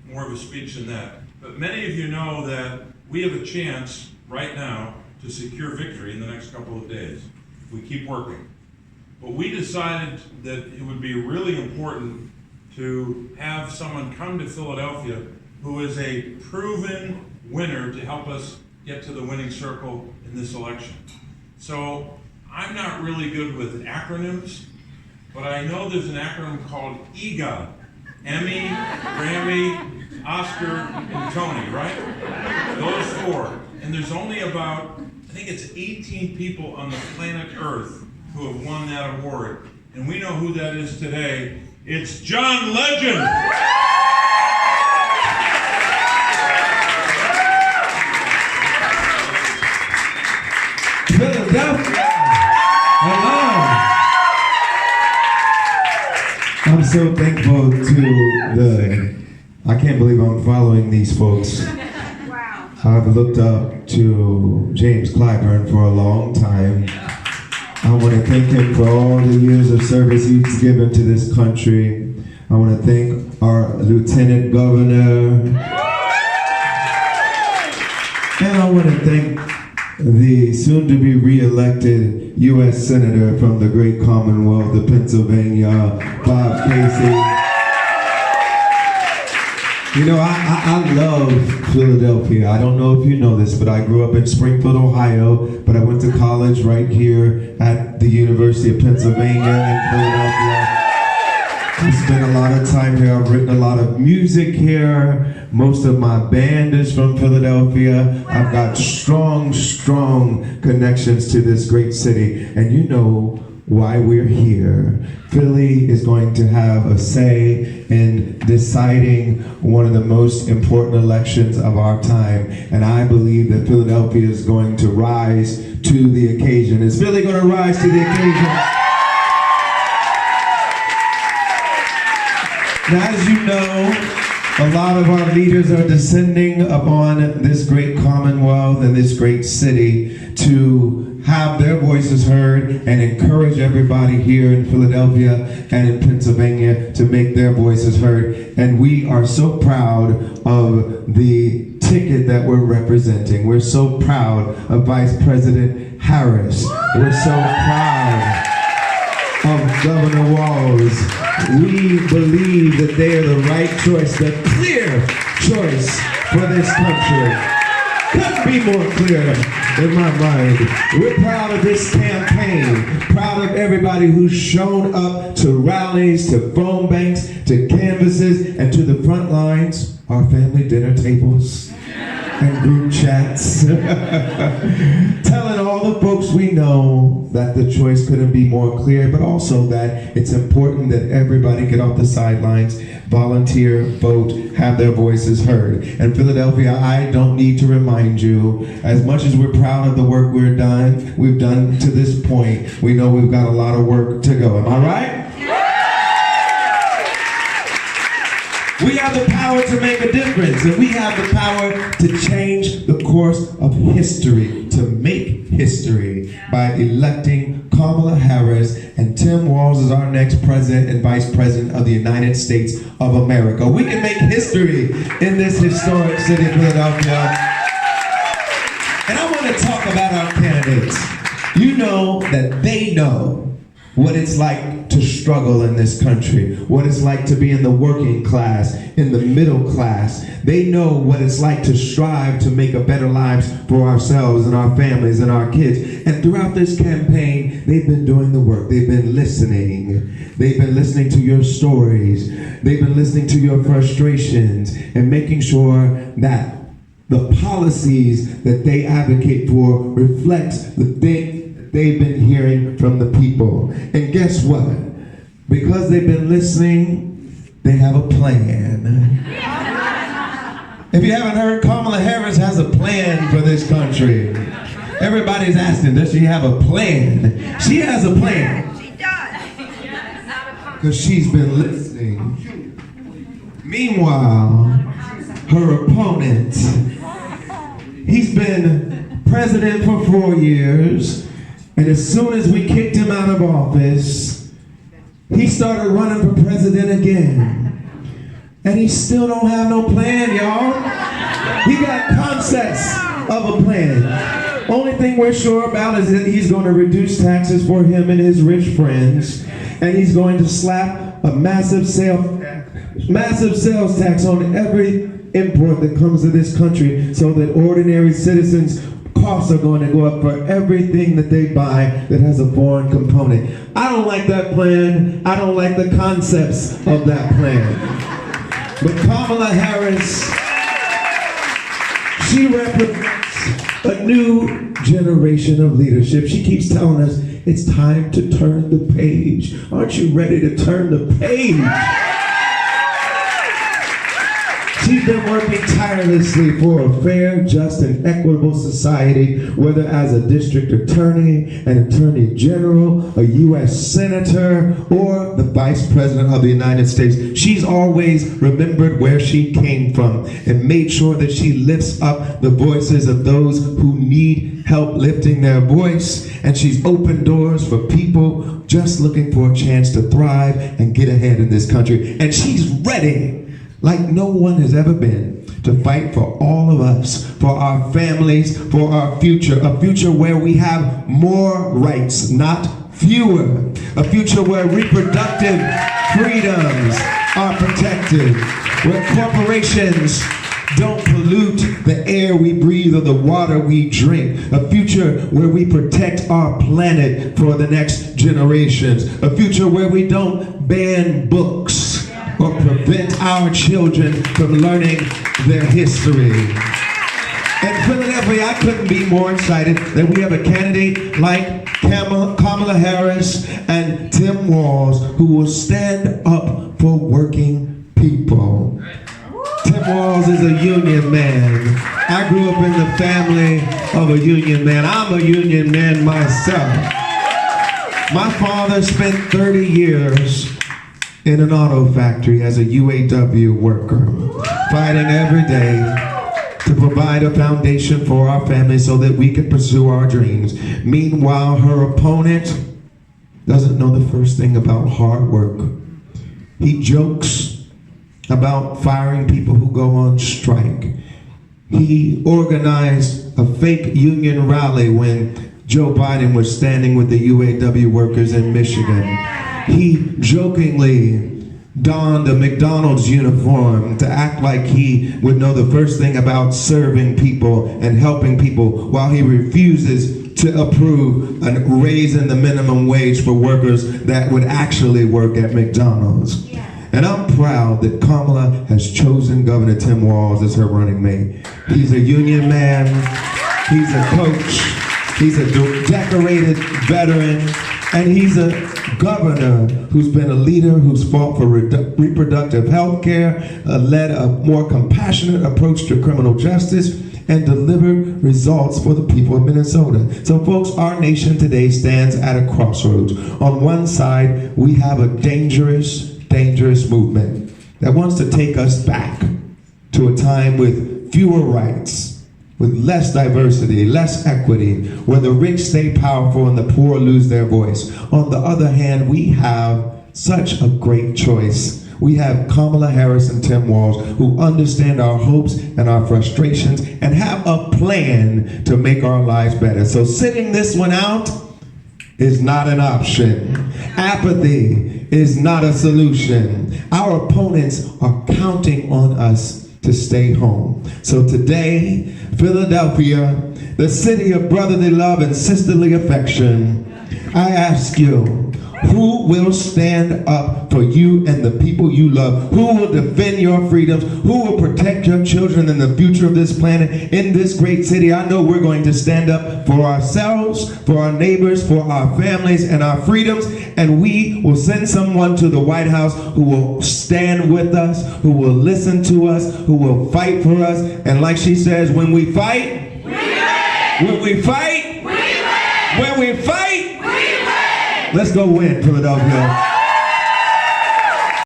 more of a speech than that. But many of you know that we have a chance right now to secure victory in the next couple of days. We keep working. But we decided that it would be really important to have someone come to Philadelphia who is a proven winner to help us get to the winning circle in this election. So I'm not really good with acronyms, but I know there's an acronym called EGOT. Emmy, Grammy, Oscar, and Tony, right? Those four. And there's only about, I think it's 18 people on the planet Earth who have won that award. And we know who that is today. It's John Legend! Philadelphia! Hello! I'm so thankful to I can't believe I'm following these folks. Wow. I've looked up to James Clyburn for a long time. I want to thank him for all the years of service he's given to this country. I want to thank our Lieutenant Governor. And I want to thank the soon-to-be re-elected U.S. Senator from the great Commonwealth of Pennsylvania, Bob Casey. You know, I love Philadelphia. I don't know if you know this, but I grew up in Springfield, Ohio, but I went to college right here at the University of Pennsylvania in Philadelphia. I spent a lot of time here. I've written a lot of music here. Most of my band is from Philadelphia. I've got strong connections to this great city. And you know why we're here. Philly is going to have a say in deciding one of the most important elections of our time. And I believe that Philadelphia is going to rise to the occasion. Is Philly going to rise to the occasion? Now, as you know, a lot of our leaders are descending upon this great commonwealth and this great city to have their voices heard and encourage everybody here in Philadelphia and in Pennsylvania to make their voices heard. And we are so proud of the ticket that we're representing. We're so proud of Vice President Harris. We're so proud of Governor Walz. We believe that they are the right choice, the clear choice for this country. Couldn't be more clear in my mind. We're proud of this campaign, proud of everybody who's shown up to rallies, to phone banks, to canvases, and to the front lines, our family dinner tables and group chats, telling all the folks we know that the choice couldn't be more clear, but also that it's important that everybody get off the sidelines, volunteer, vote, have their voices heard. And Philadelphia, I don't need to remind you, as much as we're proud of the work we've done to this point, we know we've got a lot of work to go. Am I right? We have the power to make a difference, and we have the power to change the course of history, to make history by electing Kamala Harris, and Tim Walz is our next president and vice president of the United States of America. We can make history in this historic city of Philadelphia. And I want to talk about our candidates. You know that they know what it's like to struggle in this country, what it's like to be in the working class, in the middle class. They know what it's like to strive to make a better lives for ourselves and our families and our kids. And throughout this campaign, they've been doing the work. They've been listening. They've been listening to your stories. They've been listening to your frustrations and making sure that the policies that they advocate for reflects the thing they've been hearing from the people. And guess what? Because they've been listening, they have a plan. If you haven't heard, Kamala Harris has a plan for this country. Everybody's asking, does she have a plan? She has a plan. She does. Because she's been listening. Meanwhile, her opponent, he's been president for 4 years. And as soon as we kicked him out of office, he started running for president again. and he still don't have no plan, y'all. He got concepts of a plan. Only thing we're sure about is that he's going to reduce taxes for him and his rich friends, and he's going to slap a massive sales tax on every import that comes to this country, so that ordinary citizens' costs are going to go up for everything that they buy that has a foreign component. I don't like that plan. I don't like the concepts of that plan. But Kamala Harris, she represents a new generation of leadership. She keeps telling us it's time to turn the page. Aren't you ready to turn the page? She's been working tirelessly for a fair, just, and equitable society, whether as a district attorney, an attorney general, a U.S. senator, or the vice president of the United States. She's always remembered where she came from and made sure that she lifts up the voices of those who need help lifting their voice. And she's opened doors for people just looking for a chance to thrive and get ahead in this country. And she's ready, like no one has ever been, to fight for all of us, for our families, for our future, a future where we have more rights, not fewer, a future where reproductive freedoms are protected, where corporations don't pollute the air we breathe or the water we drink, a future where we protect our planet for the next generations, a future where we don't ban books or prevent our children from learning their history. In Philadelphia, I couldn't be more excited that we have a candidate like Kamala Harris and Tim Walz who will stand up for working people. Tim Walz is a union man. I grew up in the family of a union man. I'm a union man myself. My father spent 30 years in an auto factory as a UAW worker, fighting every day to provide a foundation for our family so that we could pursue our dreams. Meanwhile, her opponent doesn't know the first thing about hard work. He jokes about firing people who go on strike. He organized a fake union rally when Joe Biden was standing with the UAW workers in Michigan. He jokingly donned a McDonald's uniform to act like he would know the first thing about serving people and helping people, while he refuses to approve a raise in the minimum wage for workers that would actually work at McDonald's. And I'm proud that Kamala has chosen Governor Tim Walz as her running mate. He's a union man, he's a coach, he's a decorated veteran, and he's a governor who's been a leader, who's fought for reproductive health care, led a more compassionate approach to criminal justice, and delivered results for the people of Minnesota. So folks, our nation today stands at a crossroads. On one side, we have a dangerous movement that wants to take us back to a time with fewer rights, with less diversity, less equity, where the rich stay powerful and the poor lose their voice. On the other hand, we have such a great choice. We have Kamala Harris and Tim Walz who understand our hopes and our frustrations and have a plan to make our lives better. So sitting this one out is not an option. Apathy is not a solution. Our opponents are counting on us to stay home. So today, Philadelphia, the city of brotherly love and sisterly affection, I ask you, who will stand up for you and the people you love? Who will defend your freedoms? Who will protect your children and the future of this planet in this great city? I know we're going to stand up for ourselves, for our neighbors, for our families and our freedoms, and we will send someone to the White House who will stand with us, who will listen to us, who will fight for us. And like she says, when we fight, we win. When we fight, we win. When we fight, we win. Let's go win, Philadelphia.